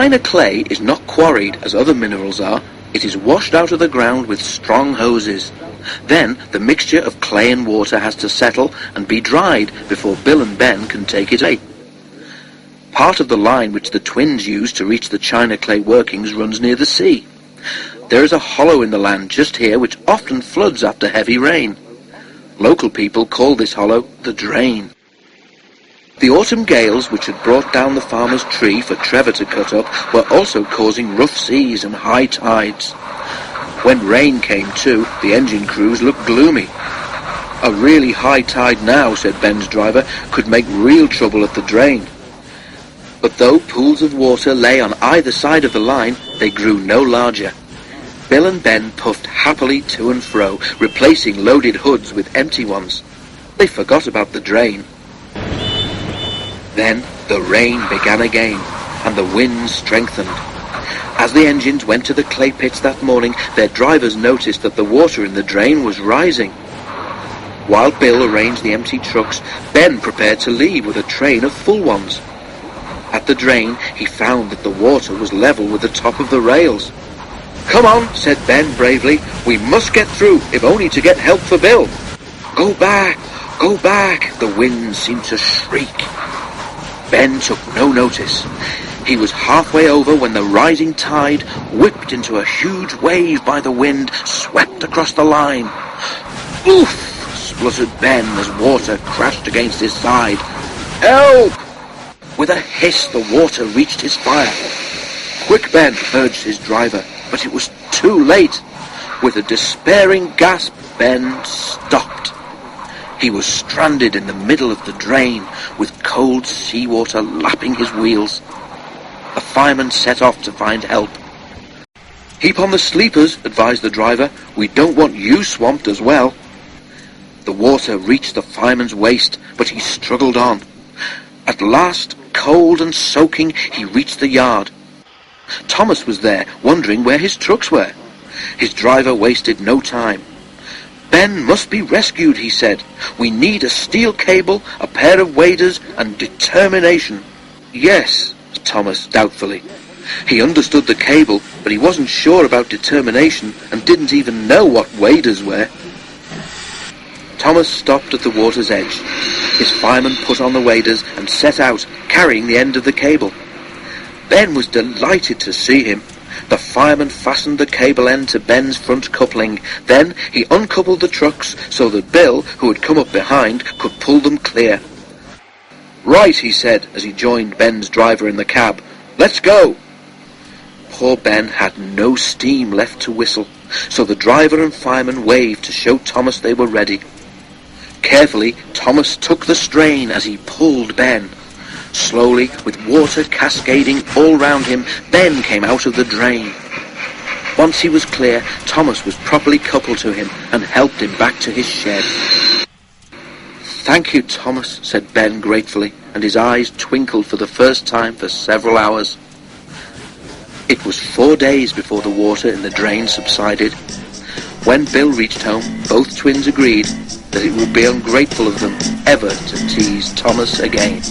China clay is not quarried as other minerals are. It is washed out of the ground with strong hoses. Then the mixture of clay and water has to settle and be dried before Bill and Ben can take it away. Part of the line which the twins use to reach the China clay workings runs near the sea. There is a hollow in the land just here which often floods after heavy rain. Local people call this hollow the drain. The autumn gales which had brought down the farmer's tree for Trevor to cut up were also causing rough seas and high tides. When rain came too, the engine crews looked gloomy. A really high tide now, said Ben's driver, could make real trouble at the drain. But though pools of water lay on either side of the line, they grew no larger. Bill and Ben puffed happily to and fro, replacing loaded hoods with empty ones. They forgot about the drain. Then the rain began again, and the wind strengthened. As the engines went to the clay pits that morning, their drivers noticed that the water in the drain was rising. While Bill arranged the empty trucks, Ben prepared to leave with a train of full ones. At the drain, he found that the water was level with the top of the rails. "Come on," said Ben bravely. "We must get through, if only to get help for Bill." "Go back! Go back!" the wind seemed to shriek. Ben took no notice. He was halfway over when the rising tide, whipped into a huge wave by the wind, swept across the line. "Oof!" spluttered Ben as water crashed against his side. "Help!" With a hiss, the water reached his fire. "Quick, Ben," urged his driver, but it was too late. With a despairing gasp, Ben stopped. He was stranded in the middle of the drain, with cold seawater lapping his wheels. The fireman set off to find help. "Heap on the sleepers," advised the driver. "We don't want you swamped as well." The water reached the fireman's waist, but he struggled on. At last, cold and soaking, he reached the yard. Thomas was there, wondering where his trucks were. His driver wasted no time. "Ben must be rescued," he said. "We need a steel cable, a pair of waders, and determination." "Yes," Thomas doubtfully. He understood the cable, but he wasn't sure about determination and didn't even know what waders were. Thomas stopped at the water's edge. His fireman put on the waders and set out, carrying the end of the cable. Ben was delighted to see him. The fireman fastened the cable end to Ben's front coupling. Then he uncoupled the trucks so that Bill, who had come up behind, could pull them clear. "Right," he said as he joined Ben's driver in the cab. "Let's go." Poor Ben had no steam left to whistle, so the driver and fireman waved to show Thomas they were ready. Carefully, Thomas took the strain as he pulled Ben. Slowly, with water cascading all round him, Ben came out of the drain. Once he was clear, Thomas was properly coupled to him and helped him back to his shed. "Thank you, Thomas," said Ben gratefully, and his eyes twinkled for the first time for several hours. It was 4 days before the water in the drain subsided. When Bill reached home, both twins agreed that it would be ungrateful of them ever to tease Thomas again.